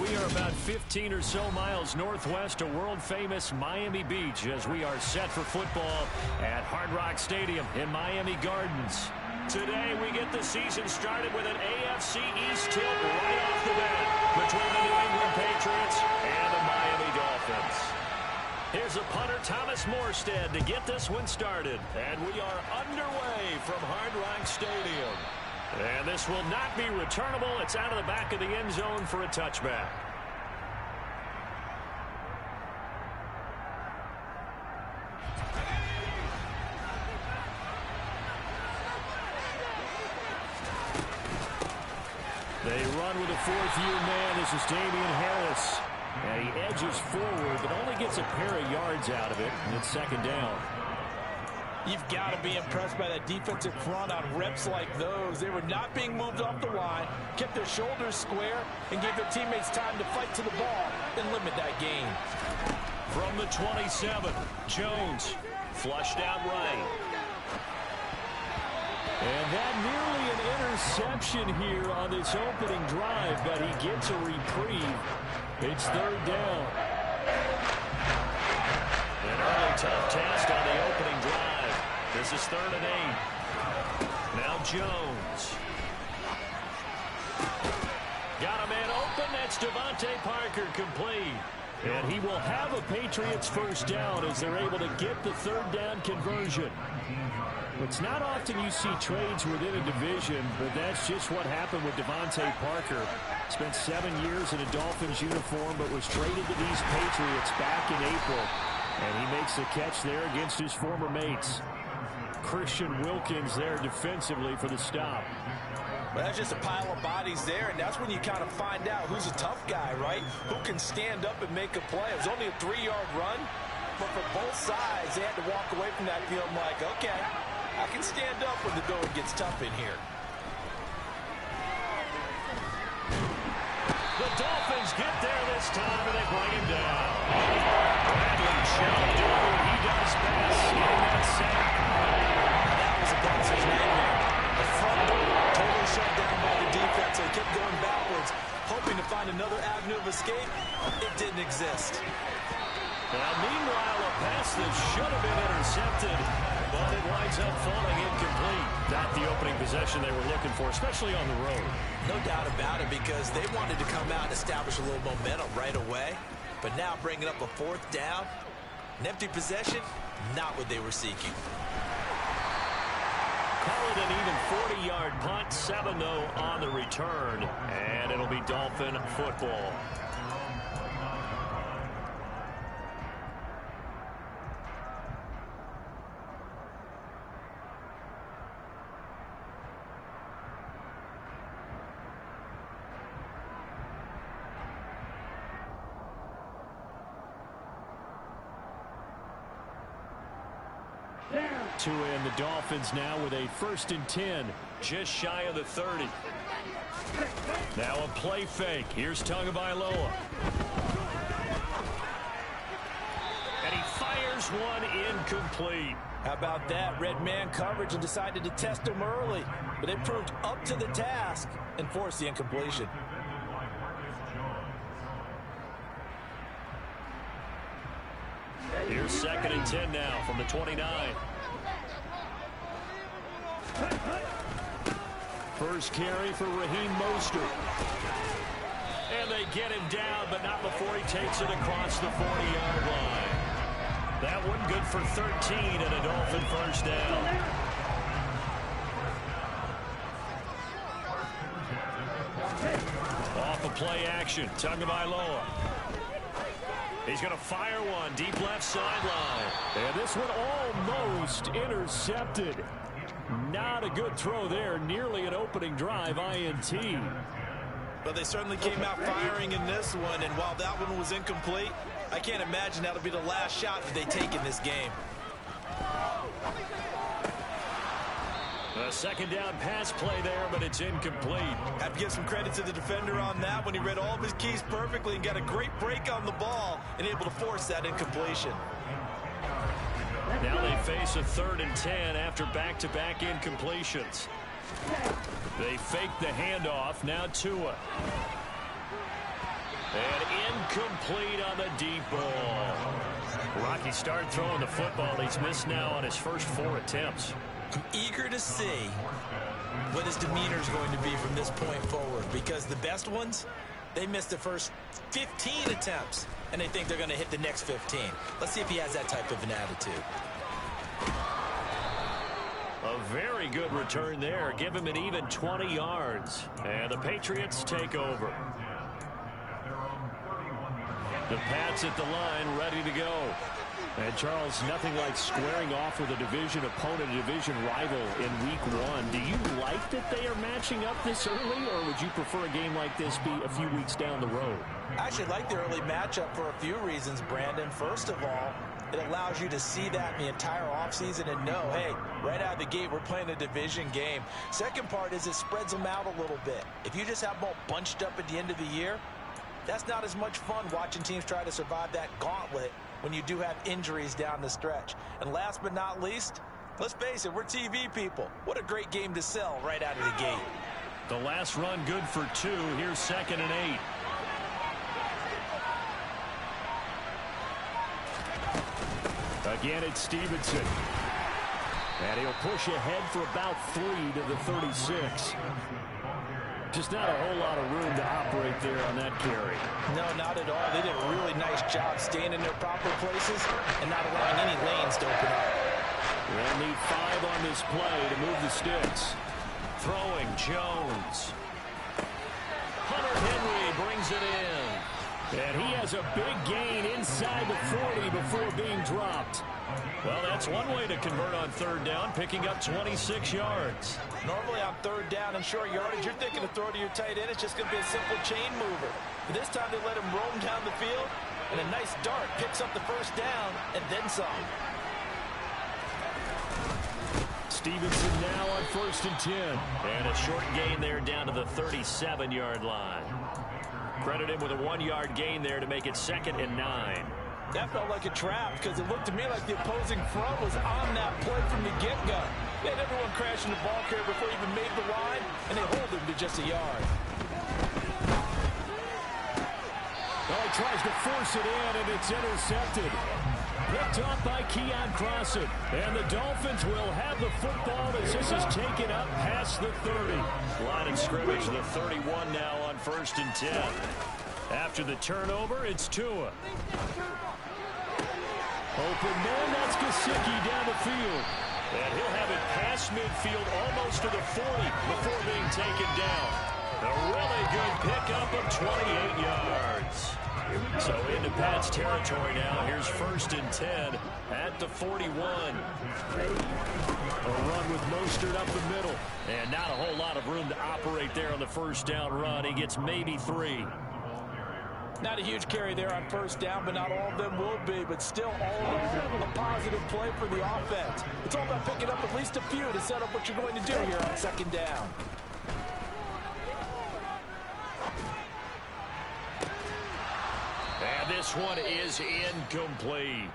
We are about 15 or so miles northwest of world-famous Miami Beach as we are set for football at Hard Rock Stadium in Miami Gardens. Today we get the season started with an AFC East tilt right off the bat between the New England Patriots and the Miami Dolphins. Here's a punter, Thomas Morstead, to get this one started. And we are underway from Hard Rock Stadium. And this will not be returnable. It's out of the back of the end zone for a touchback. They run with a fourth-year man. This is Damian Harris. And he edges forward, but only gets a pair of yards out of it, and it's second down. You've got to be impressed by that defensive front on reps like those. They were not being moved off the line, kept their shoulders square, and gave their teammates time to fight to the ball and limit that gain. From the 27, Jones flushed out right. And that nearly an interception here on this opening drive, but he gets a reprieve. It's third down. An early tough task on the opening drive. This is 3rd and 8. Now Jones. Got a man open. That's Devontae Parker complete. And he will have a Patriots first down as they're able to get the third down conversion. It's not often you see trades within a division, but that's just what happened with Devontae Parker. Spent 7 years in a Dolphins uniform, but was traded to these Patriots back in April. And he makes the catch there against his former mates. Christian Wilkins there defensively for the stop. Well, that's just a pile of bodies there, and that's when you kind of find out who's a tough guy, right? Who can stand up and make a play. It was only a 3-yard run, but for both sides, they had to walk away from that field like, okay, I can stand up when the going gets tough in here. The Dolphins get there this time, and they bring him down. Bradley Chubb doing what he does best, getting that sack. That was a bouncer's nightmare. The front door totally shut down by the defense. They kept going backwards, hoping to find another avenue of escape. It didn't exist. Now, meanwhile, a pass that should have been intercepted, but it winds up falling incomplete. Not the opening possession they were looking for, especially on the road. No doubt about it, because they wanted to come out and establish a little momentum right away. But now bringing up a 4th down, an empty possession, not what they were seeking. Call it an even 40-yard punt, 7-0 on the return, and it'll be Dolphin football. To end the Dolphins now with a 1st and 10, just shy of the 30. Now a play fake. Here's Tagovailoa. And he fires one incomplete. How about that? Red man coverage and decided to test him early. But they proved up to the task and forced the incompletion. Here's 2nd and 10 now from the 29. First carry for Raheem Mostert. And they get him down, but not before he takes it across the 40-yard line. That one good for 13 and a Dolphin first down. Off a play action, Tagovailoa. He's going to fire one deep left sideline. And this one almost intercepted. Not a good throw there. Nearly an opening drive INT. But they certainly came out firing in this one. And while that one was incomplete, I can't imagine that'll be the last shot that they take in this game. A 2nd down pass play there, but it's incomplete. Have to give some credit to the defender on that when he read all of his keys perfectly and got a great break on the ball and able to force that incompletion. Now they face a 3rd and 10 after back-to-back incompletions. They fake the handoff. Now Tua. And incomplete on the deep ball. Rocky started throwing the football. He's missed now on his first 4 attempts. I'm eager to see what his demeanor is going to be from this point forward, because the best ones, they missed the first 15 attempts, and they think they're going to hit the next 15. Let's see if he has that type of an attitude. A very good return there. Give him an even 20 yards. And the Patriots take over. The Pats at the line, ready to go. And, Charles, nothing like squaring off with a division opponent, a division rival in Week 1. Do you like that they are matching up this early, or would you prefer a game like this be a few weeks down the road? I actually like the early matchup for a few reasons, Brandon. First of all, it allows you to see that in the entire offseason and know, hey, right out of the gate, we're playing a division game. Second part is it spreads them out a little bit. If you just have them all bunched up at the end of the year, that's not as much fun watching teams try to survive that gauntlet when you do have injuries down the stretch. And last but not least, let's face it, we're TV people. What a great game to sell right out of the gate. The last run good for 2. Here's 2nd and 8. Again, it's Stevenson. And he'll push ahead for about 3 to the 36. Just not a whole lot of room to operate there on that carry. No, not at all. They did a really nice job staying in their proper places and not allowing any lanes to open up. They'll need 5 on this play to move the sticks. Throwing, Jones. Hunter Henry brings it in. And he has a big gain inside the 40 before being dropped. Well, that's one way to convert on 3rd down, picking up 26 yards. Normally on 3rd down and short yardage, you're thinking to throw to your tight end. It's just going to be a simple chain mover. But this time they let him roam down the field, and a nice dart picks up the 1st down and then some. Stevenson now on 1st and 10. And a short gain there down to the 37-yard line. Credit him with a 1-yard gain there to make it 2nd and 9. That felt like a trap because it looked to me like the opposing front was on that play from the get-go. They had everyone crashing the ball carrier before he even made the line, and they hold him to just a yard. Well, he tries to force it in, and it's intercepted. Picked off by Keon Crossen. And the Dolphins will have the football as this is taken up past the 30. Line of scrimmage, the 31 now on 1st and 10. After the turnover, it's Tua. Open man, that's Gesicki down the field. And he'll have it past midfield almost to the 40 before being taken down. A really good pickup of 28 yards. So into Pat's territory now. Here's 1st and 10 at the 41. A run with Mostert up the middle. And not a whole lot of room to operate there on the 1st down run. He gets maybe 3. Not a huge carry there on 1st down, but not all of them will be. But still, all in all, a positive play for the offense. It's all about picking up at least a few to set up what you're going to do here on 2nd down. And this one is incomplete.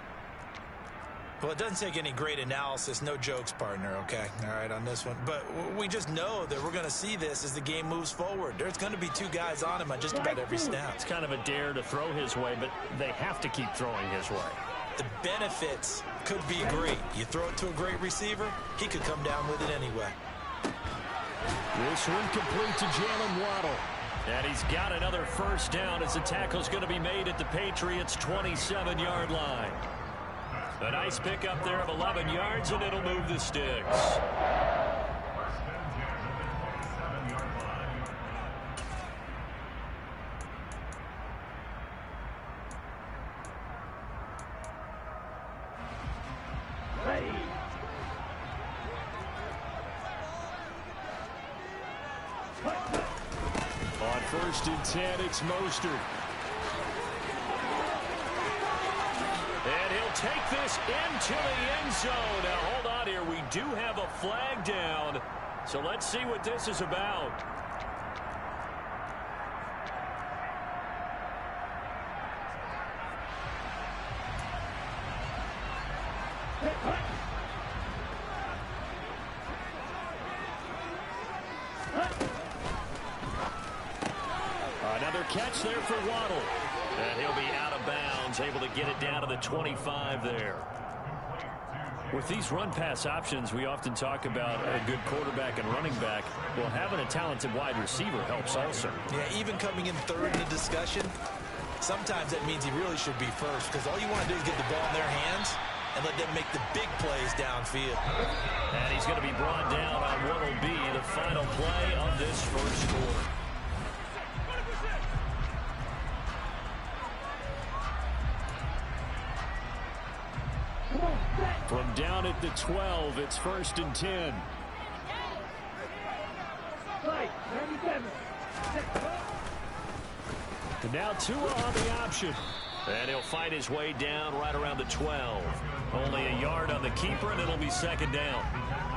Well, it doesn't take any great analysis. No jokes, partner, okay? All right, on this one. But we just know that we're going to see this as the game moves forward. There's going to be 2 guys on him on just about every snap. It's kind of a dare to throw his way, but they have to keep throwing his way. The benefits could be great. You throw it to a great receiver, he could come down with it anyway. This one complete to Jalen Waddle. And he's got another 1st down as the tackle's going to be made at the Patriots' 27-yard line. A nice pickup there of 11 yards, and it'll move the sticks. On 1st and 10, it's Mostert. And he'll take this into the end zone. Now, hold on here. We do have a flag down. So let's see what this is about. Another catch there for Waddle. And he'll be out of bounds, able to get it down to the 25 there. With these run-pass options, we often talk about a good quarterback and running back. Well, having a talented wide receiver helps also. Yeah, even coming in third in the discussion, sometimes that means he really should be first, because all you want to do is get the ball in their hands and let them make the big plays downfield. And he's going to be brought down on what will be the final play of this first quarter. From down at the 12, it's 1st and 10. And now Tua on the option. And he'll fight his way down right around the 12. Only a yard on the keeper, and it'll be 2nd down.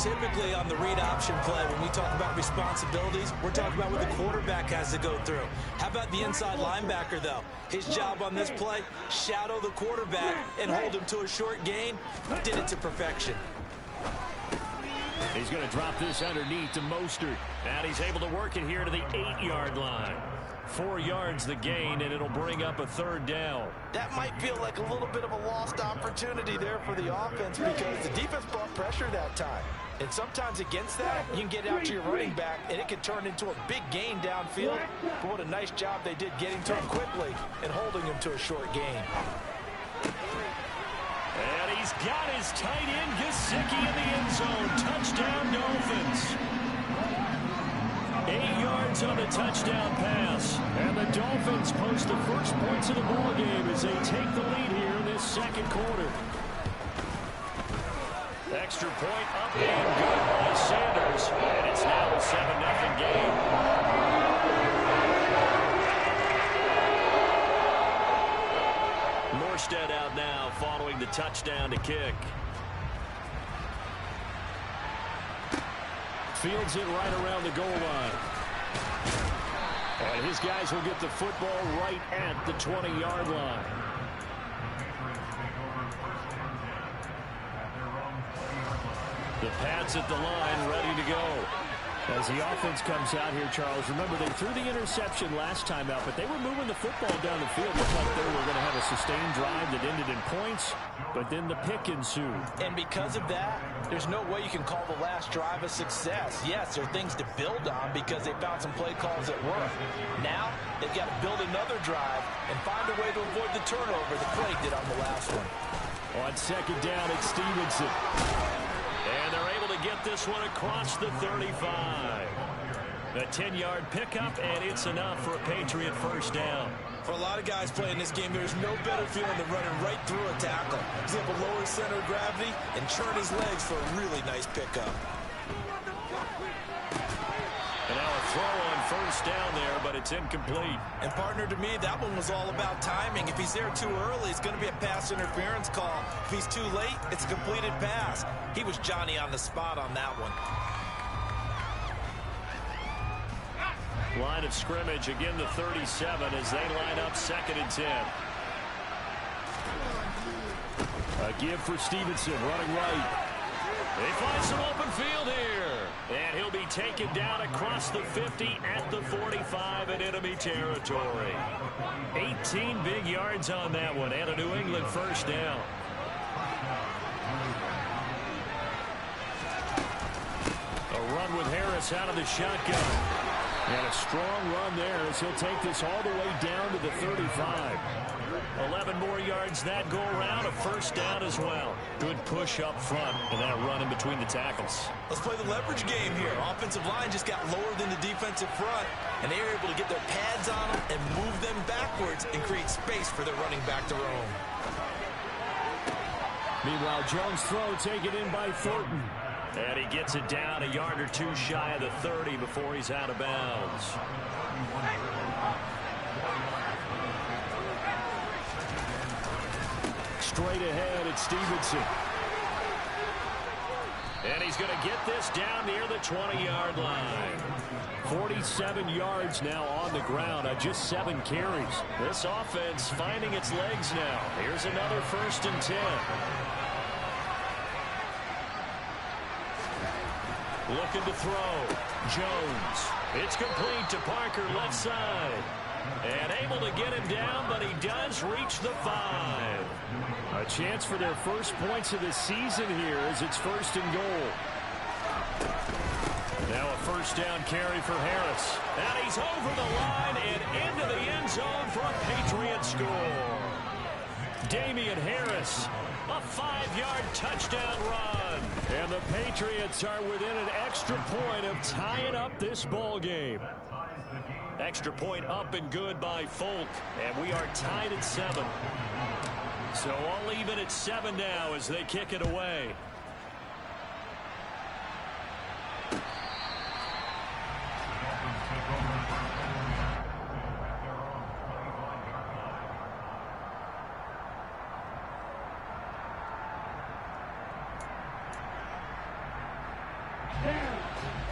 Typically on the read option play, when we talk about responsibilities, we're talking about what the quarterback has to go through. How about the inside linebacker, though? His job on this play, shadow the quarterback and hold him to a short gain. Did it to perfection. He's going to drop this underneath to Mostert. And he's able to work it here to the 8-yard line. 4 yards the gain, and it'll bring up a 3rd down. That might feel like a little bit of a lost opportunity there for the offense, because the defense brought pressure that time. And sometimes against that, you can get out to your running back, and it can turn into a big gain downfield. But what a nice job they did getting to him quickly and holding him to a short gain. And he's got his tight end, Gesicki, in the end zone. Touchdown, Dolphins. 8 yards on the touchdown pass. And the Dolphins post the first points of the ball game as they take the lead here in this 2nd quarter. Extra point up and good by Sanders. And it's now a 7-0 game. Morstead out now following the touchdown to kick. Fields it right around the goal line. And his guys will get the football right at the 20-yard line. The Pats at the line, ready to go. As the offense comes out here, Charles, remember they threw the interception last time out, but they were moving the football down the field. Looked like they were going to have a sustained drive that ended in points, but then the pick ensued. And because of that, there's no way you can call the last drive a success. Yes, there are things to build on because they found some play calls that work. Now, they've got to build another drive and find a way to avoid the turnover the play did on the last one. On 2nd down, it's Stevenson. And they're able to get this one across the 35. A 10-yard pickup, and it's enough for a Patriot 1st down. For a lot of guys playing this game, there's no better feeling than running right through a tackle. He's able to lower his center of gravity and churn his legs for a really nice pickup. And now a throw on 1st down there, but it's incomplete. And partner, to me, that one was all about timing. If he's there too early, it's going to be a pass interference call. If he's too late, it's a completed pass. He was Johnny on the spot on that one. Line of scrimmage, again the 37 as they line up 2nd and 10. A give for Stevenson, running right. They find some open field here. And he'll be taken down across the 50 at the 45 in enemy territory. 18 big yards on that one, and a New England 1st down. A run with Harris out of the shotgun. And a strong run there as he'll take this all the way down to the 35. 11 more yards that go around, a 1st down as well. Good push up front and that run in between the tackles. Let's play the leverage game here. Offensive line just got lower than the defensive front, and they were able to get their pads on them and move them backwards and create space for their running back to roam. Meanwhile, Jones' throw taken in by Thornton. And he gets it down a yard or two shy of the 30 before he's out of bounds. Straight ahead, it's Stevenson. And he's going to get this down near the 20-yard line. 47 yards now on the ground on just 7 carries. This offense finding its legs now. Here's another 1st and 10. Looking to throw. Jones. It's complete to Parker, left side. get him down, but he does reach the 5. A chance for their first points of the season here as it's 1st and goal. Now a first down carry for Harris. And he's over the line and into the end zone for a Patriot score. Damian Harris, a 5-yard touchdown run. And the Patriots are within an extra point of tying up this ball game. Extra point up and good by Folk. And we are tied at 7. So all even at 7 now as they kick it away.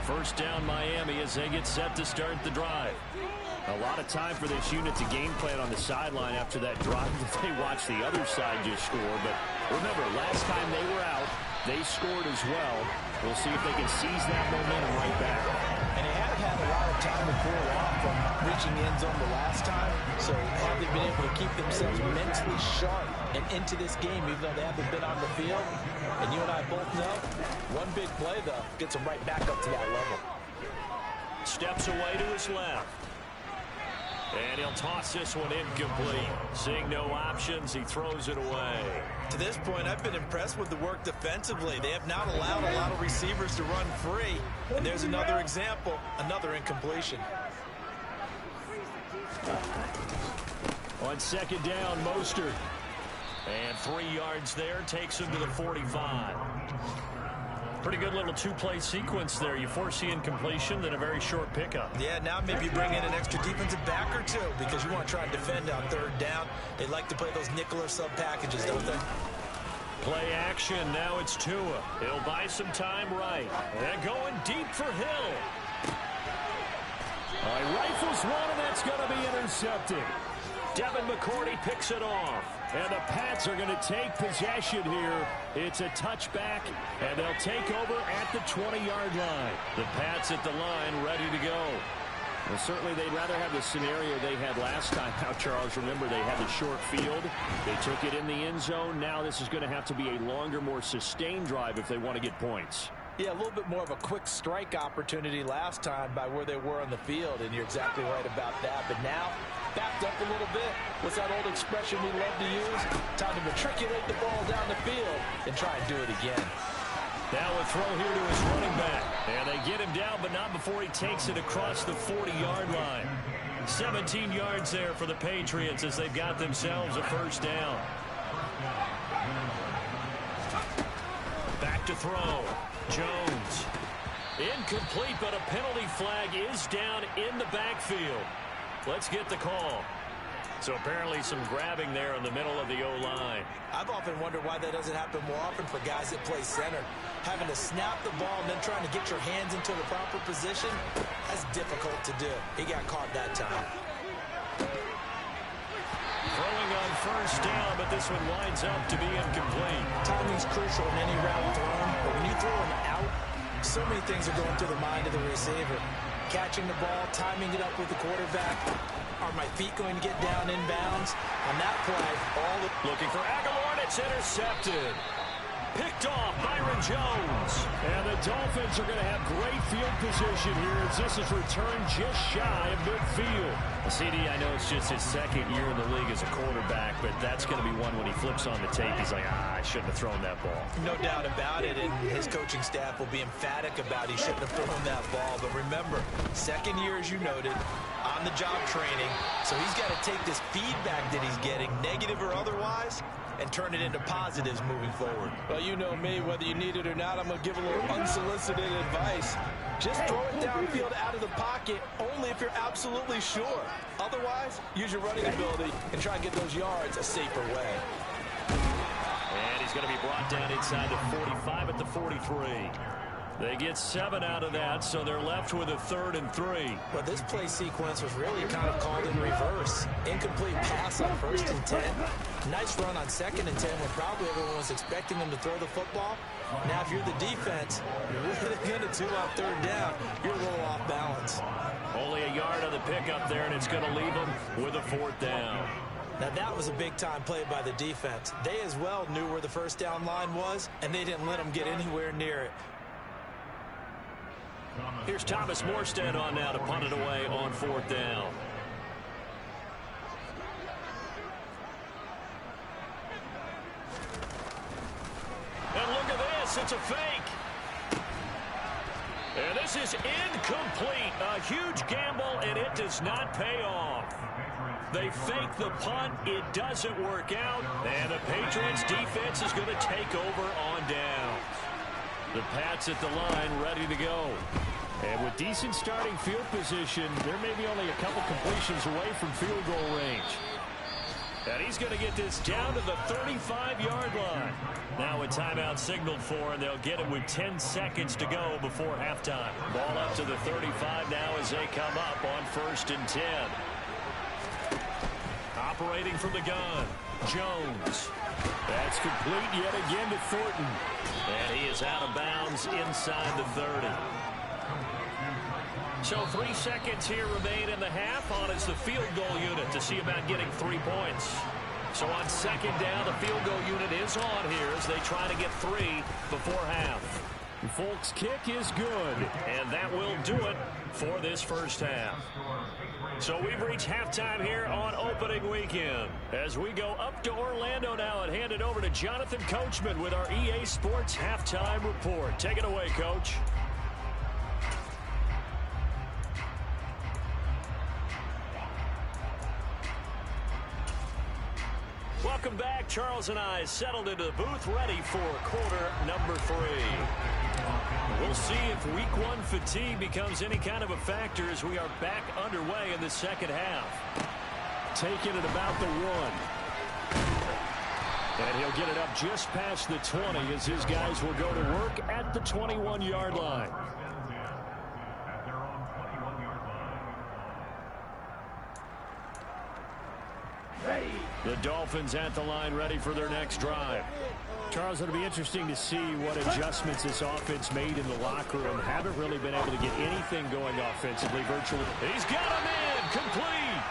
First down Miami as they get set to start the drive. A lot of time for this unit to game plan on the sideline after that drive that they watched the other side just score. But remember, last time they were out, they scored as well. We'll see if they can seize that momentum right back. And they have had a lot of time to cool off from reaching the end zone the last time. So have they been able to keep themselves mentally sharp and into this game, even though they haven't been on the field? And you and I both know, one big play, though, gets them right back up to that level. Steps away to his left. And he'll toss this one incomplete. Seeing no options, he throws it away. To this point, I've been impressed with the work defensively. They have not allowed a lot of receivers to run free. And there's another example, another incompletion. On second down, Mostert. And 3 yards there, takes him to the 45. Pretty good little two-play sequence there. You foresee incompletion, then a very short pickup. Yeah, now maybe you bring in an extra defensive back or two because you want to try and defend on 3rd down. They like to play those nickel or sub packages, don't they? Play action. Now it's Tua. He'll buy some time right. And going deep for Hill. Rifles one, and that's going to be intercepted. Devin McCourty picks it off. And the Pats are going to take possession here. It's a touchback, and they'll take over at the 20-yard line. The Pats at the line ready to go. Well, certainly they'd rather have the scenario they had last time. Now, Charles, remember, they had the short field. They took it in the end zone. Now this is going to have to be a longer, more sustained drive if they want to get points. Yeah, a little bit more of a quick strike opportunity last time by where they were on the field, and you're exactly right about that. But now, backed up a little bit. What's that old expression we love to use? Time to matriculate the ball down the field and try and do it again. Now a throw here to his running back. And they get him down, but not before he takes it across the 40-yard line. 17 yards there for the Patriots as they've got themselves a first down. Back to throw. Jones. Incomplete, but a penalty flag is down in the backfield. Let's get the call. So apparently some grabbing there in the middle of the O-line. I've often wondered why that doesn't happen more often for guys that play center. Having to snap the ball and then trying to get your hands into the proper position, that's difficult to do. He got caught that time. Throwing on first down, but this one winds up to be incomplete. Timing's crucial in any route thrown, but when you throw an out, so many things are going through the mind of the receiver. Catching the ball, timing it up with the quarterback. Are my feet going to get down in bounds? On that play, looking for Aguilar, and it's intercepted. Picked off Byron Jones. And the Dolphins are going to have great field position here as this is returned just shy of midfield. CD, I know it's just his 2nd year in the league as a quarterback, but that's going to be one when he flips on the tape. He's like, I shouldn't have thrown that ball. No doubt about it, and his coaching staff will be emphatic about he shouldn't have thrown that ball. But remember, 2nd year, as you noted, on-the-job training, so he's got to take this feedback that he's getting, negative or otherwise, and turn it into positives moving forward. Well, you know me, whether you need it or not, I'm going to give a little unsolicited advice. Just throw it downfield out of the pocket only if you're absolutely sure. Otherwise, use your running ability and try and get those yards a safer way. And he's going to be brought down inside the 45 at the 43. They get 7 out of that, so they're left with a 3rd and 3. But this play sequence was really kind of called in reverse. Incomplete pass on 1st and 10. Nice run on 2nd and 10 when probably everyone was expecting him to throw the football. Now, if you're the defense, you're really going to do on 3rd down. You're a little off balance. Only a yard on the pickup there, and it's going to leave them with a 4th down. Now, that was a big-time play by the defense. They as well knew where the first down line was, and they didn't let them get anywhere near it. Here's Thomas Morstead on now to punt it away on 4th down. And look at this. It's a fake. And this is incomplete. A huge gamble, and it does not pay off. They fake the punt. It doesn't work out. And the Patriots defense is going to take over on down. The Pats at the line ready to go. And with decent starting field position, there may be only a couple completions away from field goal range. And he's going to get this down to the 35-yard line. Now a timeout signaled for, and they'll get it with 10 seconds to go before halftime. Ball up to the 35 now as they come up on 1st and 10. Operating from the gun, Jones. That's complete yet again to Thornton. And he is out of bounds inside the 30. So 3 seconds here remain in the half. On is the field goal unit to see about getting 3 points. So on 2nd down, the field goal unit is on here as they try to get 3 before half. Folks' kick is good, and that will do it for this first half. So we've reached halftime here on opening weekend. As we go up to Orlando now and hand it over to Jonathan Coachman with our EA Sports Halftime Report. Take it away, Coach. Welcome back. Charles and I settled into the booth ready for quarter number 3. We'll see if week 1 fatigue becomes any kind of a factor as we are back underway in the second half. Taking it about the 1. And he'll get it up just past the 20 as his guys will go to work at the 21-yard line. The Dolphins at the line ready for their next drive. Charles, it'll be interesting to see what adjustments this offense made in the locker room. Haven't really been able to get anything going offensively virtually. He's got him in, complete.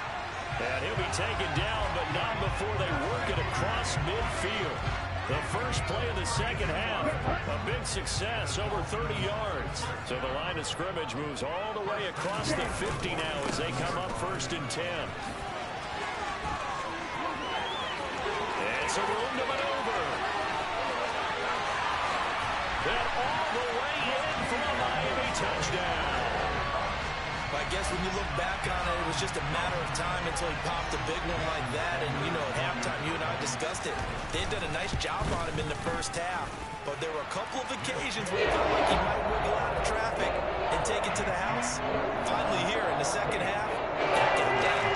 And he'll be taken down, but not before they work it across midfield. The first play of the second half, a big success, over 30 yards. So the line of scrimmage moves all the way across the 50 now as they come up 1st and 10. It's a room to maneuver. And all the way in for a Miami touchdown. I guess when you look back on it, it was just a matter of time until he popped a big one like that. And, you know, at halftime, you and I discussed it. They'd done a nice job on him in the first half. But there were a couple of occasions where it felt like he might wiggle out of traffic and take it to the house. Finally here in the second half, that got done.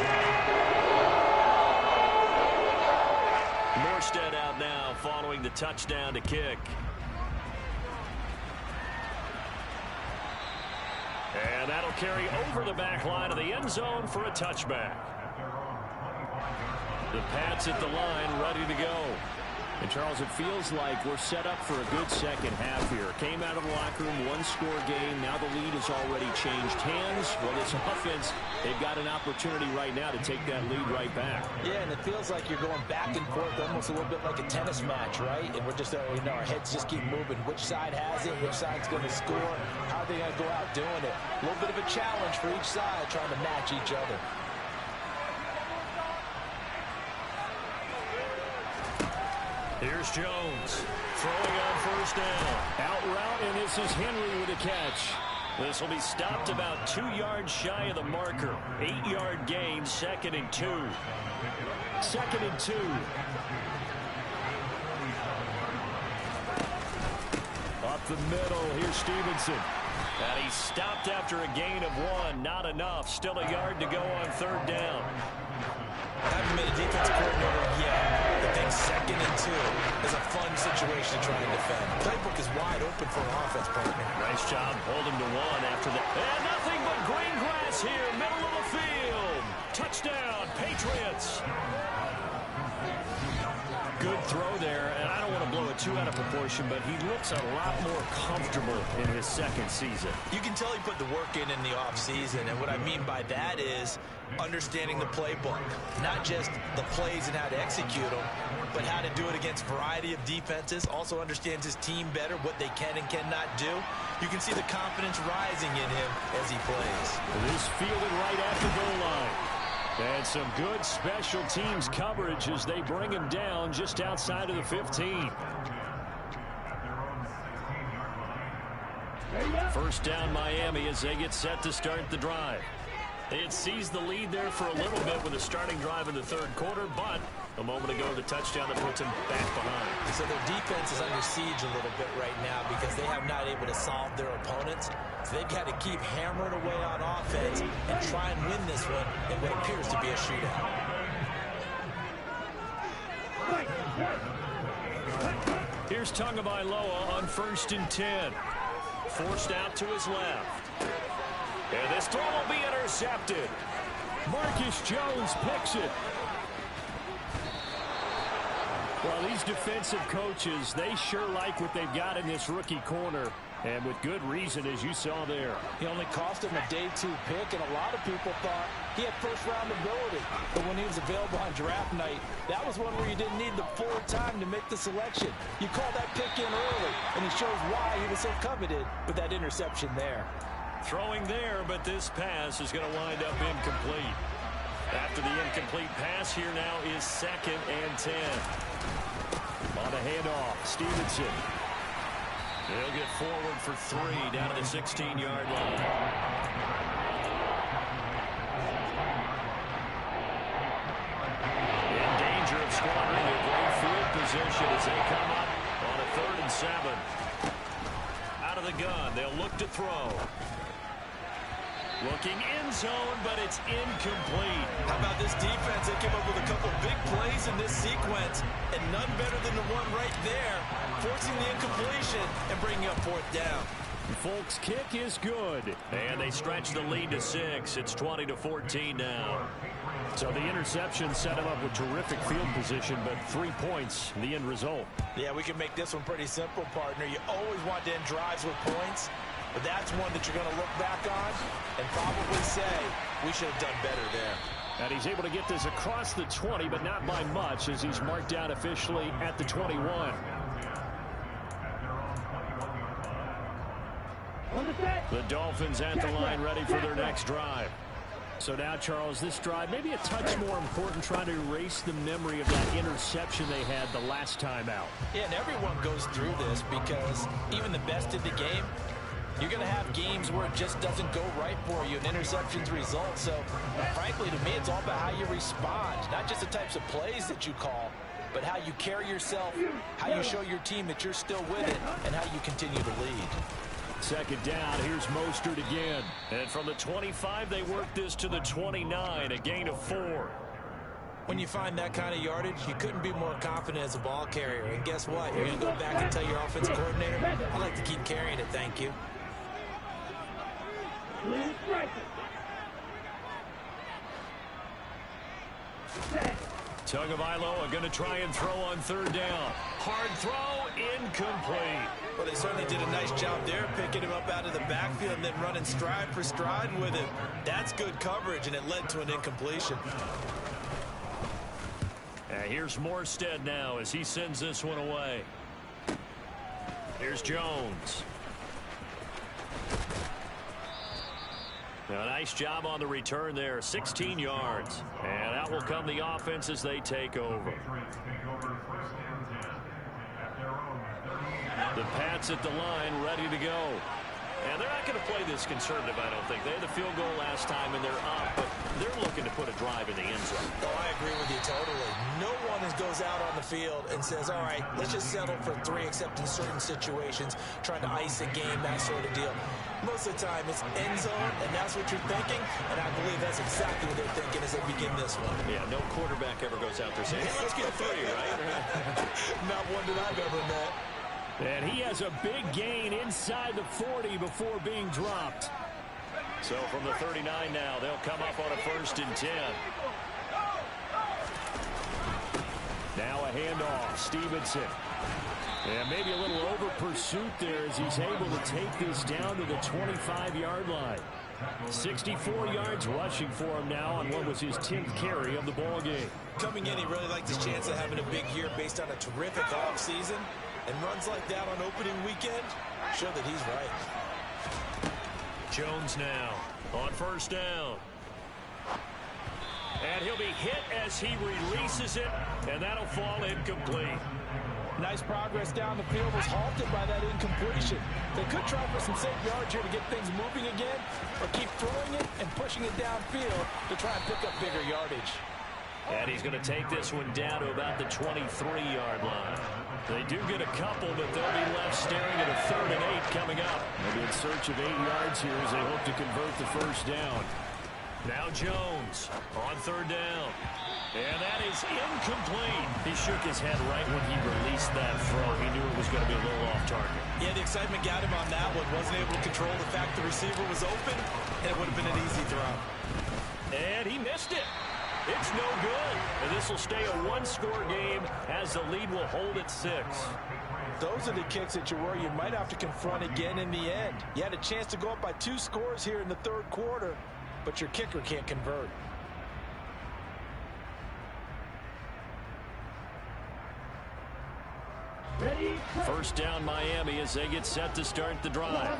Morstead out now following the touchdown to kick. And that'll carry over the back line of the end zone for a touchback. The Pats at the line ready to go. And, Charles, it feels like we're set up for a good second half here. Came out of the locker room, one-score game. Now the lead has already changed hands. Well, this offense, they've got an opportunity right now to take that lead right back. Yeah, and it feels like you're going back and forth almost a little bit like a tennis match, right? And we're just, you know, our heads just keep moving. Which side has it? Which side's going to score? How are they going to go out doing it? A little bit of a challenge for each side trying to match each other. Here's Jones throwing on first down. Out route, and this is Henry with a catch. This will be stopped about 2 yards shy of the marker. 8-yard gain, 2nd and 2. 2nd and 2. Up the middle, here's Stevenson. And he's stopped after a gain of 1. Not enough. Still a yard to go on 3rd down. Haven't been a defensive coordinator yet. The big 2nd and 2 is a fun situation to try and defend. Playbook is wide open for an offense partner. Nice job holding to 1 after that. And nothing but green grass here, middle of the field. Touchdown, Patriots. good throw there, and I don't want to blow it too out of proportion, but he looks a lot more comfortable in his second season. You can tell he put the work in the offseason, and what I mean by that is understanding the playbook. Not just the plays and how to execute them, but how to do it against a variety of defenses. Also understands his team better, what they can and cannot do. You can see the confidence rising in him as he plays. This fielded right at the goal line. And some good special teams coverage as they bring him down just outside of the 15. First down Miami as they get set to start the drive. They had seized the lead there for a little bit with a starting drive in the third quarter, but a moment ago the touchdown that puts them back behind. So their defense is under siege a little bit right now because they have not able to solve their opponents. So they've got to keep hammering away on offense and try and win this one in what appears to be a shootout. Here's Tagovailoa on 1st and 10. Forced out to his left. And this throw will be intercepted. Marcus Jones picks it. Well, these defensive coaches, they sure like what they've got in this rookie corner. And with good reason, as you saw there. He only cost him a day 2 pick, and a lot of people thought he had first-round ability. But when he was available on draft night, that was one where you didn't need the full time to make the selection. You call that pick in early, and it shows why he was so coveted with that interception there. Throwing there, but this pass is going to wind up incomplete. After the incomplete pass, here now is 2nd and 10. On the handoff, Stevenson. He'll get forward for 3 down to the 16-yard line. In danger of squandering a great field position as they come up on a 3rd and 7. Out of the gun, they'll look to throw. Looking in zone, but it's incomplete. How about this defense? They came up with a couple big plays in this sequence, and none better than the one right there, forcing the incompletion and bringing up 4th down. Folks' kick is good, and they stretch the lead to 6. It's 20-14 now. So the interception set him up with terrific field position, but 3 points, the end result. Yeah, we can make this one pretty simple, partner. You always want to end drives with points. But that's one that you're going to look back on and probably say, we should have done better there. And he's able to get this across the 20, but not by much, as he's marked out officially at the 21. The Dolphins at the line, ready for their next drive. So now, Charles, this drive maybe a touch more important, trying to erase the memory of that interception they had the last time out. Yeah, and everyone goes through this because even the best in the game, you're going to have games where it just doesn't go right for you, and interceptions result. So, frankly, to me, it's all about how you respond, not just the types of plays that you call, but how you carry yourself, how you show your team that you're still with it, and how you continue to lead. 2nd down, here's Mostert again. And from the 25, they work this to the 29, a gain of 4. When you find that kind of yardage, you couldn't be more confident as a ball carrier. And guess what? You're going to go back and tell your offensive coordinator, I'd like to keep carrying it, thank you. Tagovailoa going to try and throw on 3rd down. Hard throw, incomplete. Well, they certainly did a nice job there, picking him up out of the backfield and then running stride for stride with him. That's good coverage, and it led to an incompletion. Here's Morstead now as he sends this one away. Here's Jones. Now, a nice job on the return there, 16 yards. And out will come the offense as they take over. The Pats at the line, ready to go. And they're not going to play this conservative, I don't think. They had the field goal last time, and they're up, but they're looking to put a drive in the end zone. Oh, I agree with you totally. No one goes out on the field and says, all right, let's just settle for 3, except in certain situations, trying to ice a game, that sort of deal. Most of the time, it's end zone, and that's what you're thinking, and I believe that's exactly what they're thinking as they begin this one. Yeah, no quarterback ever goes out there saying, hey, let's get 3, right? Not one that I've ever met. And he has a big gain inside the 40 before being dropped. So from the 39 now, they'll come up on a 1st and 10. Now a handoff. Stevenson. And maybe a little over pursuit there as he's able to take this down to the 25-yard line. 64 yards rushing for him now on what was his 10th carry of the ball game. Coming in, he really liked his chance of having a big year based on a terrific offseason. And runs like that on opening weekend show that he's right. Jones now on first down. And he'll be hit as he releases it, and that'll fall incomplete. Nice progress down the field, was halted by that incompletion. They could try for some safe yards here to get things moving again, or keep throwing it and pushing it downfield to try and pick up bigger yardage. And he's going to take this one down to about the 23-yard line. They do get a couple, but they'll be left staring at a 3rd and 8 coming up. They'll be in search of 8 yards here as they hope to convert the first down. Now Jones on 3rd down. And that is incomplete. He shook his head right when he released that throw. He knew it was going to be a little off target. Yeah, the excitement got him on that one. Wasn't able to control the fact the receiver was open, and it would have been an easy throw. And he missed it. It's no good. And this will stay a one-score game as the lead will hold at 6. Those are the kicks that you worry you might have to confront again in the end. You had a chance to go up by 2 scores here in the 3rd quarter, but your kicker can't convert. First down Miami as they get set to start the drive.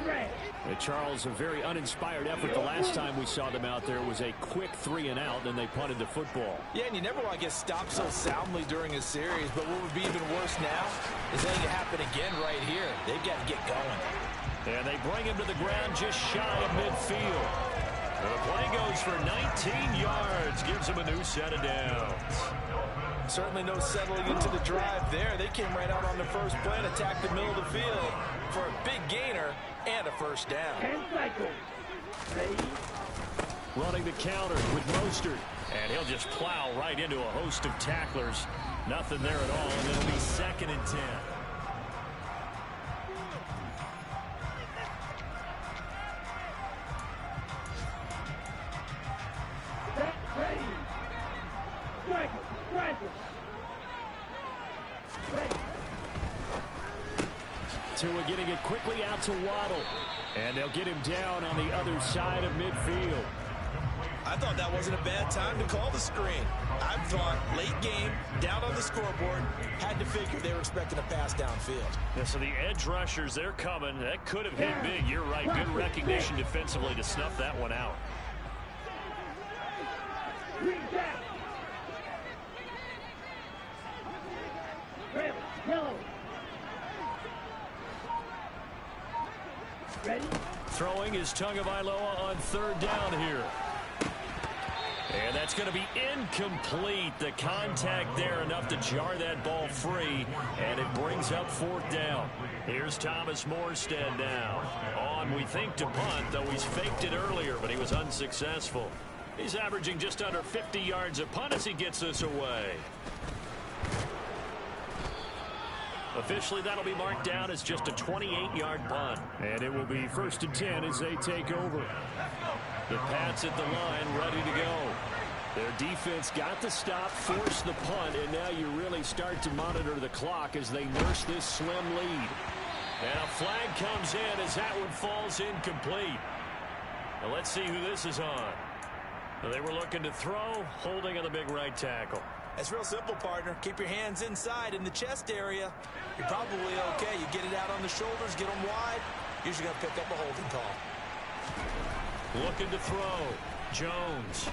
Charles, a very uninspired effort the last time we saw them out there. It was a quick 3 and out, then they punted the football. Yeah, and you never want to get stopped so soundly during a series, but what would be even worse now is letting it happen again right here. They've got to get going. And they bring him to the ground just shy of midfield. The play goes for 19 yards, gives him a new set of downs. Certainly no settling into the drive there. They came right out on the first play and attacked the middle of the field for a big gainer and a first down. Running the counter with Mostert. And he'll just plow right into a host of tacklers. Nothing there at all, and it'll be 2nd and 10. Tua getting it quickly out to Waddle. And they'll get him down on the other side of midfield. I thought that wasn't a bad time to call the screen. I thought late game, down on the scoreboard, had to figure they were expecting a pass downfield. Yeah, so the edge rushers, they're coming. That could have hit big. You're right. Good recognition defensively to snuff that one out. Throwing is Tagovailoa on 3rd down here. And that's going to be incomplete. The contact there enough to jar that ball free. And it brings up 4th down. Here's Thomas Morstead now. On, we think, to punt, though he's faked it earlier, but he was unsuccessful. He's averaging just under 50 yards a punt as he gets this away. Officially, that'll be marked down as just a 28-yard punt. And it will be 1st and 10 as they take over. The Pats at the line, ready to go. Their defense got the stop, forced the punt, and now you really start to monitor the clock as they nurse this slim lead. And a flag comes in as that one falls incomplete. Now let's see who this is on. They were looking to throw, holding on the big right tackle. It's real simple, partner. Keep your hands inside in the chest area. You're probably okay. You get it out on the shoulders, get them wide. Usually going to pick up a holding call. Looking to throw. Jones.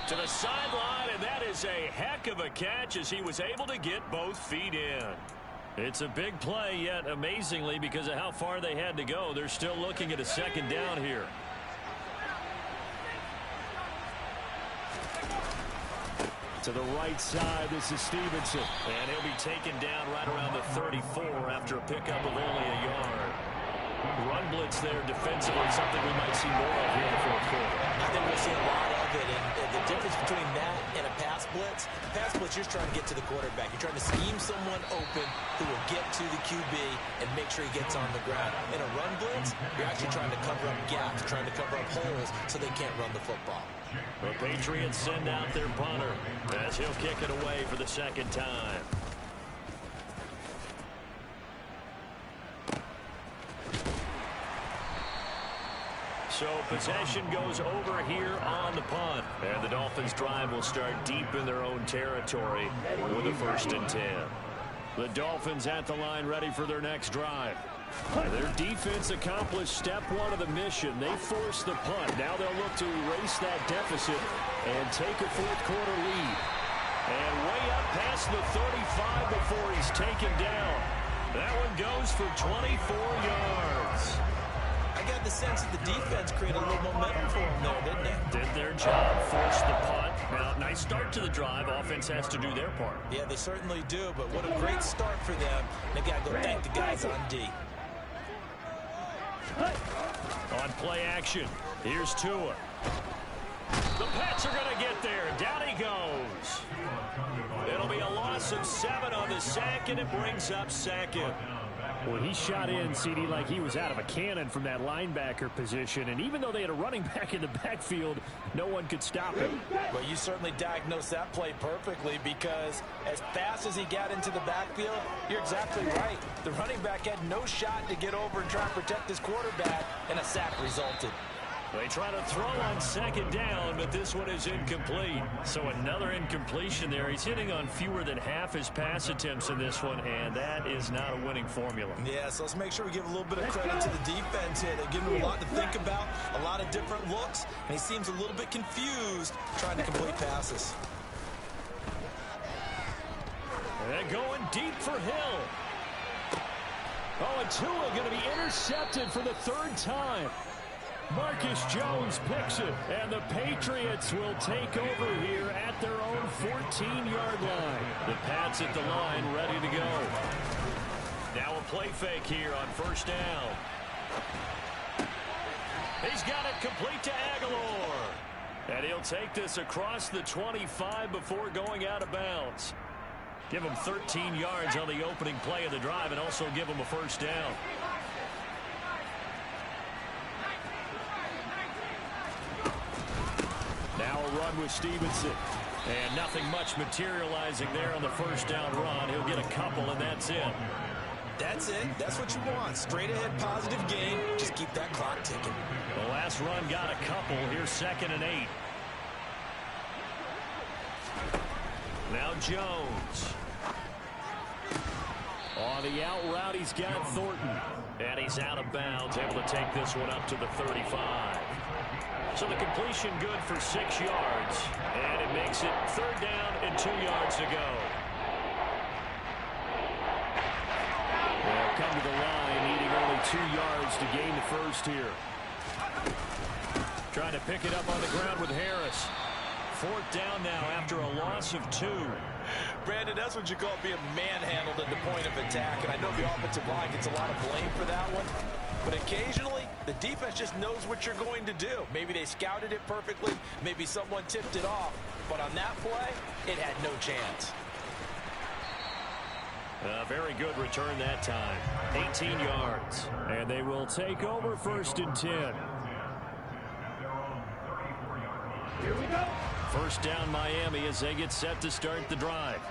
To the sideline, and that is a heck of a catch as he was able to get both feet in. It's a big play, yet amazingly, because of how far they had to go, they're still looking at a 2nd down here. To the right side, this is Stevenson. And he'll be taken down right around the 34 after a pickup of only a yard. Run blitz there defensively, something we might see more of here in the 4th quarter. I think we'll see a lot of it, and the difference between that and a pass blitz just trying to get to the quarterback. You're trying to scheme someone open who will get to the QB and make sure he gets on the ground. In a run blitz, you're actually trying to cover up gaps, trying to cover up holes so they can't run the football. The Patriots send out their punter as he'll kick it away for the second time. So possession goes over here on the punt. And the Dolphins drive will start deep in their own territory with a 1st and 10. The Dolphins at the line ready for their next drive. Their defense accomplished step 1 of the mission. They forced the punt. Now they'll look to erase that deficit and take a 4th quarter lead. And way up past the 35 before he's taken down. That one goes for 24 yards. I got the sense that the defense created a little momentum for them there, didn't they? Did their job, forced the punt. Now, nice start to the drive. Offense has to do their part. Yeah, they certainly do, but what a great start for them. They got to go thank the guys on D. On play action, here's Tua. The Pats are going to get there. Down he goes. It'll be a loss of 7 on the sack, and it brings up 2nd. Well, he shot in, CD, like he was out of a cannon from that linebacker position. And even though they had a running back in the backfield, no one could stop him. Well, you certainly diagnosed that play perfectly because as fast as he got into the backfield, you're exactly right. The running back had no shot to get over and try and protect his quarterback, and a sack resulted. They try to throw on 2nd down, but this one is incomplete. So another incompletion there. He's hitting on fewer than half his pass attempts in this one, and that is not a winning formula. Yeah, so let's make sure we give a little bit of credit to the defense here. They give him a lot to think about, a lot of different looks, and he seems a little bit confused trying to complete passes. And going deep for Hill. Oh, and Tua going to be intercepted for the 3rd time. Marcus Jones picks it, and the Patriots will take over here at their own 14-yard line. The Pats at the line ready to go. Now a play fake here on 1st down. He's got it complete to Aguilar. And he'll take this across the 25 before going out of bounds. Give him 13 yards on the opening play of the drive and also give him a 1st down. Now a run with Stevenson. And nothing much materializing there on the 1st down run. He'll get a couple, and that's it. That's it. That's what you want. Straight ahead positive game. Just keep that clock ticking. The last run got a couple. Here's 2nd and 8. Now Jones. On the out route, he's got Thornton. And he's out of bounds, able to take this one up to the 35. So the completion good for 6 yards. And it makes it 3rd down and 2 yards to go. They'll come to the line, needing only 2 yards to gain the 1st here. Trying to pick it up on the ground with Harris. 4th down now after a loss of 2. Brandon, that's what you call being manhandled at the point of attack. And I know the offensive line gets a lot of blame for that one. But occasionally, the defense just knows what you're going to do. Maybe they scouted it perfectly. Maybe someone tipped it off. But on that play, it had no chance. A very good return that time. 18 yards. And they will take over 1st and 10. Here we go. 1st down Miami as they get set to start the drive.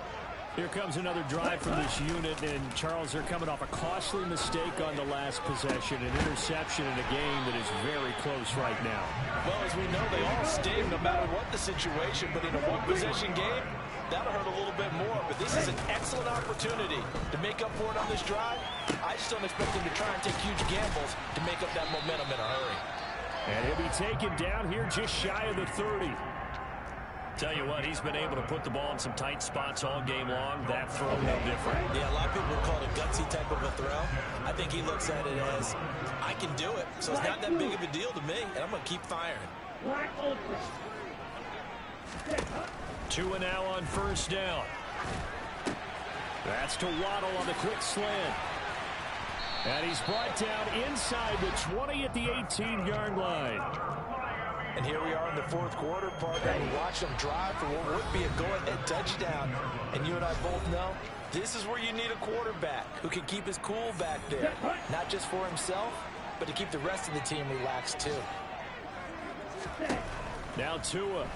Here comes another drive from this unit, and Charles, they're coming off a costly mistake on the last possession, an interception in a game that is very close right now. Well, as we know, they all sting no matter what the situation, but in a one-possession game, that'll hurt a little bit more. But this is an excellent opportunity to make up for it on this drive. I just don't expect them to try and take huge gambles to make up that momentum in a hurry. And he'll be taken down here just shy of the 30. Tell you what, he's been able to put the ball in some tight spots all game long. That throw, no different. Yeah, a lot of people would call it a gutsy type of a throw. I think he looks at it as, I can do it. So it's not that big of a deal to me, and I'm going to keep firing. 2 and now on 1st down. That's to Waddle on the quick slant. And he's brought down inside the 20 at the 18-yard line. And here we are in the fourth quarter, partner. We watch them drive for what would be a go-ahead touchdown. And you and I both know this is where you need a quarterback who can keep his cool back there. Not just for himself, but to keep the rest of the team relaxed too. Now Tua.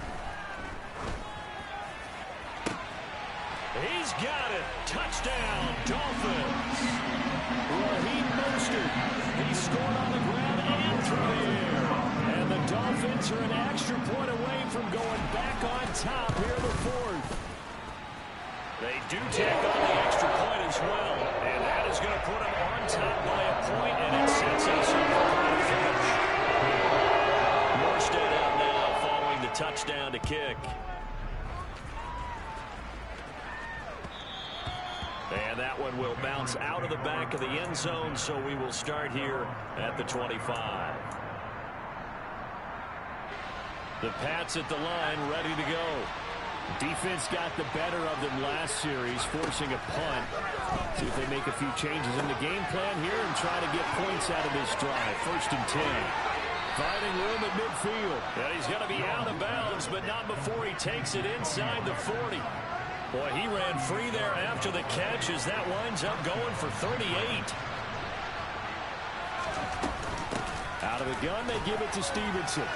He's got it. Touchdown, Dolphins. Raheem Mostert. He scored on the ground and through the air. And the Dolphins are an extra point away from going back on top here in the fourth. They do tack on the extra point as well. And that is going to put them on top by a point, and it sets us up for quite a finish. Morstead out now following the touchdown to kick. And that one will bounce out of the back of the end zone, so we will start here at the 25. The Pats at the line, ready to go. Defense got the better of them last series, forcing a punt. See if they make a few changes in the game plan here and try to get points out of this drive. 1st and 10. Finding room at midfield. And he's going to be out of bounds, but not before he takes it inside the 40. Boy, he ran free there after the catch as that winds up going for 38. Out of the gun, they give it to Stevenson.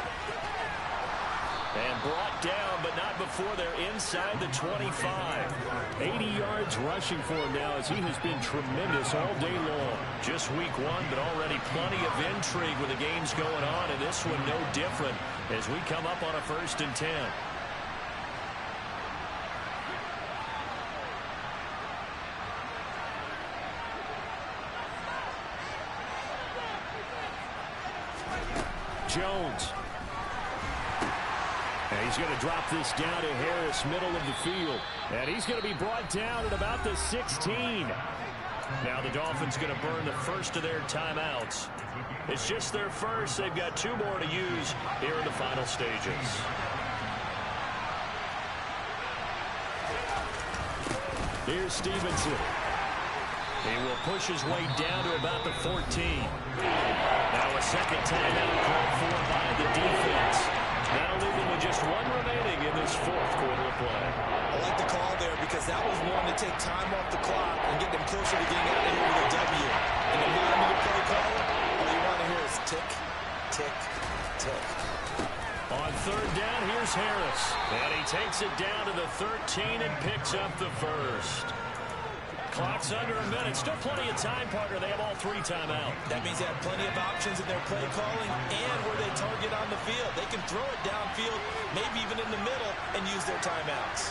And brought down, but not before they're inside the 25. 80 yards rushing for him now as he has been tremendous all day long. Just week one, but already plenty of intrigue with the games going on, and this one no different as we come up on a 1st and 10. Jones. And he's going to drop this down to Harris, middle of the field. And he's going to be brought down at about the 16. Now the Dolphins going to burn the first of their timeouts. It's just their first. They've got 2 more to use here in the final stages. Here's Stevenson. He will push his way down to about the 14. Now a second timeout called for by the defense. That'll leave them with just 1 remaining in this 4th quarter of play. I like the call there because that was one to take time off the clock and get them closer to getting out of here with a W. And the mind of the play caller, all you want to hear is tick, tick, tick. On 3rd down, here's Harris. And he takes it down to the 13 and picks up the first. Clock's under a minute. Still plenty of time, partner. They have all 3 timeouts. That means they have plenty of options in their play calling and where they target on the field. They can throw it downfield, maybe even in the middle, and use their timeouts.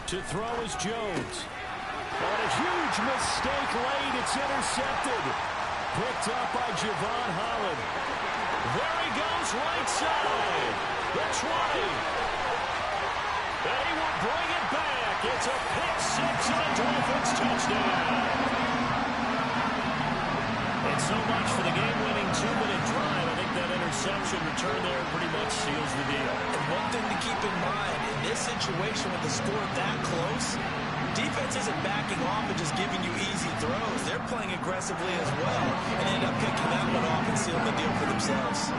To throw is Jones. On a huge mistake late, it's intercepted. Picked up by Javon Holland. There he goes, right side. The 20. And he will bring it back. It's a pick 6 and a Dolphins touchdown. And so much for the game-winning 2-minute drive. I think that interception return there pretty much seals the deal. And one thing to keep in mind, in this situation with the score that close, defense isn't backing off and just giving you easy throws. They're playing aggressively as well and end up picking that one off and sealing the deal for themselves.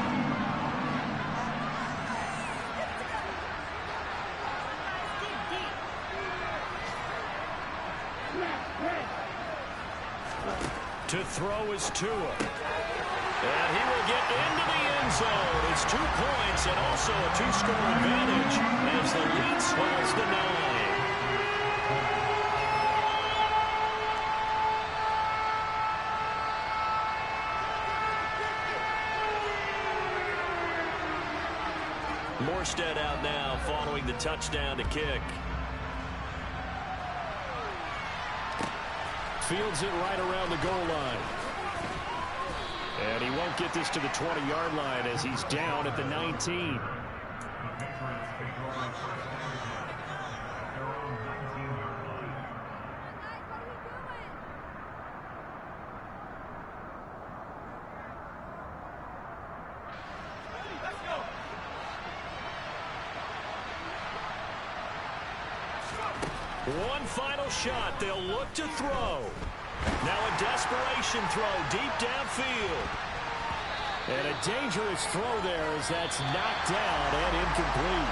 To throw is Tua. And he will get into the end zone. It's 2 points and also a 2-score advantage as the lead swells to 9. Morstead out now following the touchdown to kick. Fields it right around the goal line. And he won't get this to the 20-yard line as he's down at the 19. One final shot. They'll look to throw. Now a desperation throw deep downfield. And a dangerous throw there as that's knocked down and incomplete.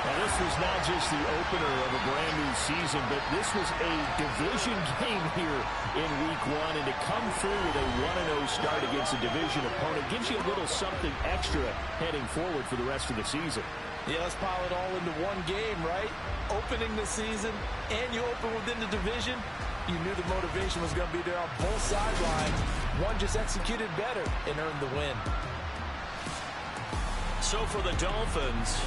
Now this was not just the opener of a brand new season, but this was a division game here in week one. And to come through with a 1-0 start against a division opponent gives you a little something extra heading forward for the rest of the season. Yeah, let's pile it all into one game, right? Opening the season, and you open within the division. You knew the motivation was going to be there on both sidelines. One just executed better and earned the win. So for the Dolphins,